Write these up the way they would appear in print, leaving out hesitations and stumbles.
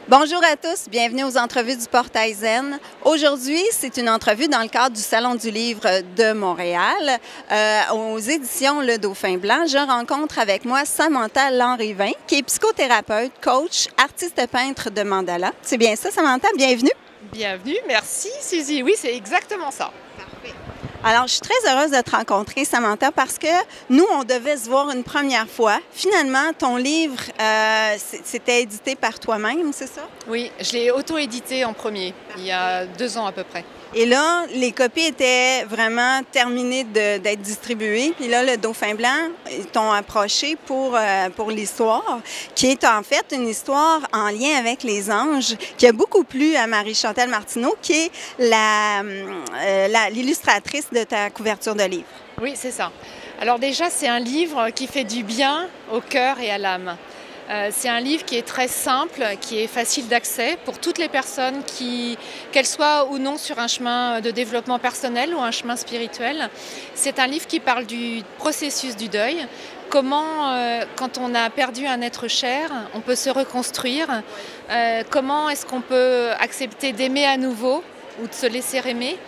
Bonjour à tous, bienvenue aux entrevues du Portail Zen. Aujourd'hui, c'est une entrevue dans le cadre du Salon du livre de Montréal. Aux éditions Le Dauphin Blanc, je rencontre avec moi Samantha Lanrivain, qui est psychothérapeute, coach, artiste peintre de mandala. C'est bien ça, Samantha? Bienvenue. Bienvenue, merci Suzy. Oui, c'est exactement ça. Parfait. Alors, je suis très heureuse de te rencontrer, Samantha, parce que nous, on devait se voir une première fois. Finalement, ton livre, c'était édité par toi-même, c'est ça? Oui, je l'ai auto-édité en premier, il y a 2 ans à peu près. Et là, les copies étaient vraiment terminées d'être distribuées. Puis là, le Dauphin Blanc, ils t'ont approché pour l'histoire, qui est en fait une histoire en lien avec les anges, qui a beaucoup plu à Marie-Chantal Martineau, qui est l'illustratrice de ta couverture de livre. Oui, c'est ça. Alors déjà, c'est un livre qui fait du bien au cœur et à l'âme. C'est un livre qui est très simple, qui est facile d'accès pour toutes les personnes, qu'elles soient ou non sur un chemin de développement personnel ou un chemin spirituel. C'est un livre qui parle du processus du deuil, comment, quand on a perdu un être cher, on peut se reconstruire, comment est-ce qu'on peut accepter d'aimer à nouveau ou de se laisser aimer.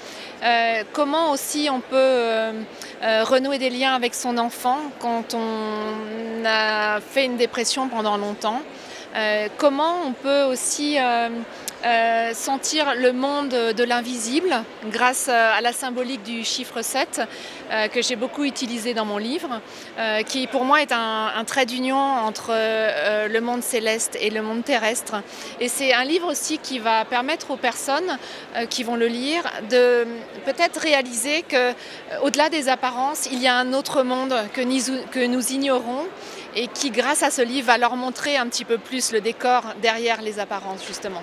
Comment aussi on peut renouer des liens avec son enfant quand on a fait une dépression pendant longtemps. Comment on peut aussi sentir le monde de l'invisible grâce à la symbolique du chiffre 7 que j'ai beaucoup utilisé dans mon livre, qui pour moi est un trait d'union entre le monde céleste et le monde terrestre. Et c'est un livre aussi qui va permettre aux personnes qui vont le lire de peut-être réaliser qu'au-delà des apparences, il y a un autre monde que nous ignorons et qui, grâce à ce livre, va leur montrer un petit peu plus le décor derrière les apparences, justement.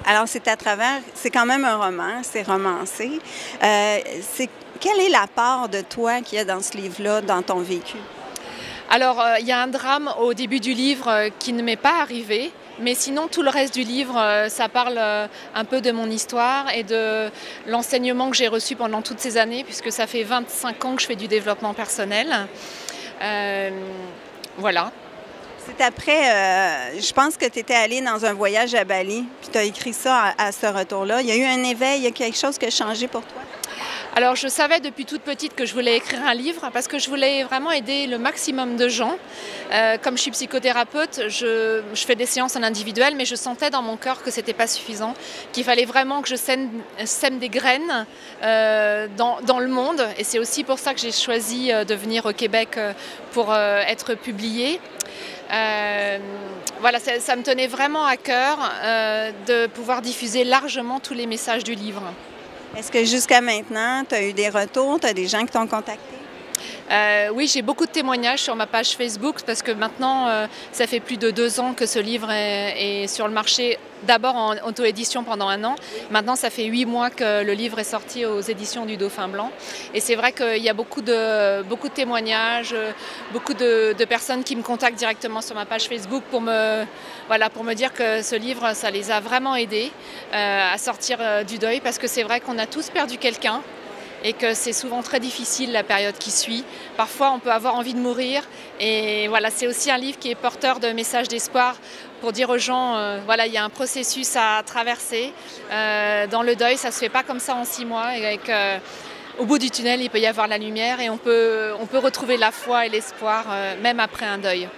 Alors, c'est quand même un roman, c'est romancé. Quelle est la part de toi qu'il y a dans ce livre-là, dans ton vécu? Alors, il y a un drame au début du livre qui ne m'est pas arrivé, mais sinon, tout le reste du livre, ça parle un peu de mon histoire et de l'enseignement que j'ai reçu pendant toutes ces années, puisque ça fait 25 ans que je fais du développement personnel. Voilà. C'est après, je pense que tu étais allée dans un voyage à Bali, puis tu as écrit ça à ce retour-là. Il y a eu un éveil, il y a quelque chose qui a changé pour toi? Alors je savais depuis toute petite que je voulais écrire un livre parce que je voulais vraiment aider le maximum de gens. Comme je suis psychothérapeute, je fais des séances en individuel, mais je sentais dans mon cœur que ce n'était pas suffisant, qu'il fallait vraiment que je sème des graines dans le monde. Et c'est aussi pour ça que j'ai choisi de venir au Québec pour être publiée. Voilà, ça me tenait vraiment à cœur de pouvoir diffuser largement tous les messages du livre. Est-ce que jusqu'à maintenant, tu as eu des retours, tu as des gens qui t'ont contacté? Oui, j'ai beaucoup de témoignages sur ma page Facebook parce que maintenant, ça fait plus de 2 ans que ce livre est sur le marché, d'abord en auto-édition pendant 1 an. Maintenant, ça fait 8 mois que le livre est sorti aux éditions du Dauphin Blanc. Et c'est vrai qu'il y a beaucoup de témoignages, beaucoup de personnes qui me contactent directement sur ma page Facebook pour me dire que ce livre, ça les a vraiment aidés à sortir du deuil parce que c'est vrai qu'on a tous perdu quelqu'un. Et que c'est souvent très difficile la période qui suit. Parfois, on peut avoir envie de mourir. Et voilà, c'est aussi un livre qui est porteur de messages d'espoir pour dire aux gens, voilà, il y a un processus à traverser. Dans le deuil, ça ne se fait pas comme ça en 6 mois. Et au bout du tunnel, il peut y avoir la lumière et on peut retrouver la foi et l'espoir, même après un deuil.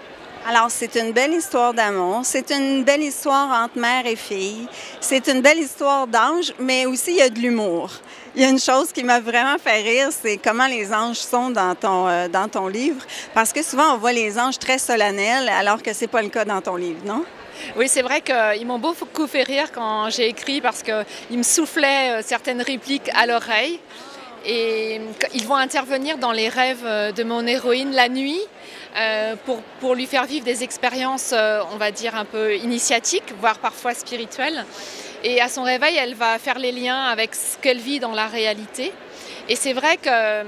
Alors, c'est une belle histoire d'amour, c'est une belle histoire entre mère et fille, c'est une belle histoire d'ange, mais aussi il y a de l'humour. Il y a une chose qui m'a vraiment fait rire, c'est comment les anges sont dans ton livre, parce que souvent on voit les anges très solennels, alors que c'est pas le cas dans ton livre, non? Oui, c'est vrai qu'ils m'ont beaucoup fait rire quand j'ai écrit, parce qu'ils me soufflaient certaines répliques à l'oreille. Et ils vont intervenir dans les rêves de mon héroïne la nuit pour lui faire vivre des expériences, on va dire, un peu initiatiques, voire parfois spirituelles. Et à son réveil, elle va faire les liens avec ce qu'elle vit dans la réalité. Et c'est vrai que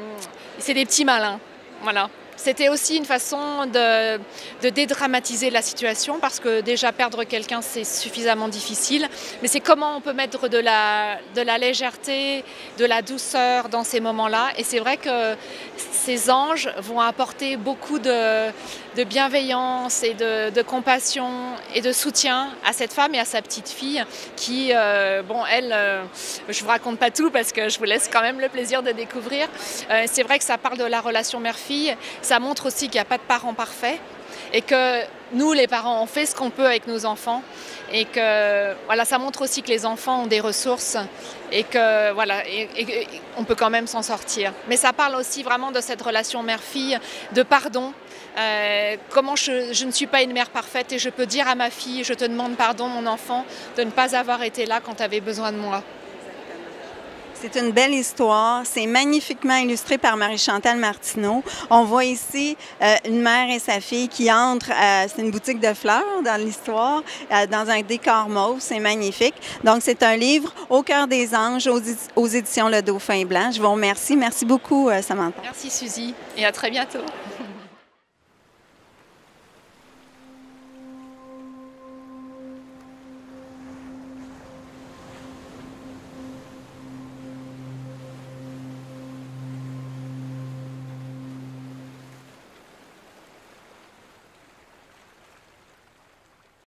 c'est des petits malins. Voilà. C'était aussi une façon de dédramatiser la situation parce que déjà perdre quelqu'un c'est suffisamment difficile, mais c'est comment on peut mettre de la légèreté, de la douceur dans ces moments-là. Et c'est vrai que ces anges vont apporter beaucoup de bienveillance et de compassion et de soutien à cette femme et à sa petite fille qui, bon, elle, je vous raconte pas tout parce que je vous laisse quand même le plaisir de découvrir. C'est vrai que ça parle de la relation mère-fille. Ça montre aussi qu'il n'y a pas de parents parfaits et que nous, les parents, on fait ce qu'on peut avec nos enfants et que voilà, ça montre aussi que les enfants ont des ressources et que voilà, et on peut quand même s'en sortir. Mais ça parle aussi vraiment de cette relation mère-fille, de pardon. Comment je ne suis pas une mère parfaite et je peux dire à ma fille, je te demande pardon mon enfant de ne pas avoir été là quand tu avais besoin de moi. C'est une belle histoire. C'est magnifiquement illustré par Marie-Chantal Martineau. On voit ici une mère et sa fille qui entrent. C'est une boutique de fleurs dans l'histoire, dans un décor mauve. C'est magnifique. Donc, c'est un livre Au cœur des anges aux éditions Le Dauphin Blanc. Je vous remercie. Merci beaucoup, Samantha. Merci, Suzy. Et à très bientôt.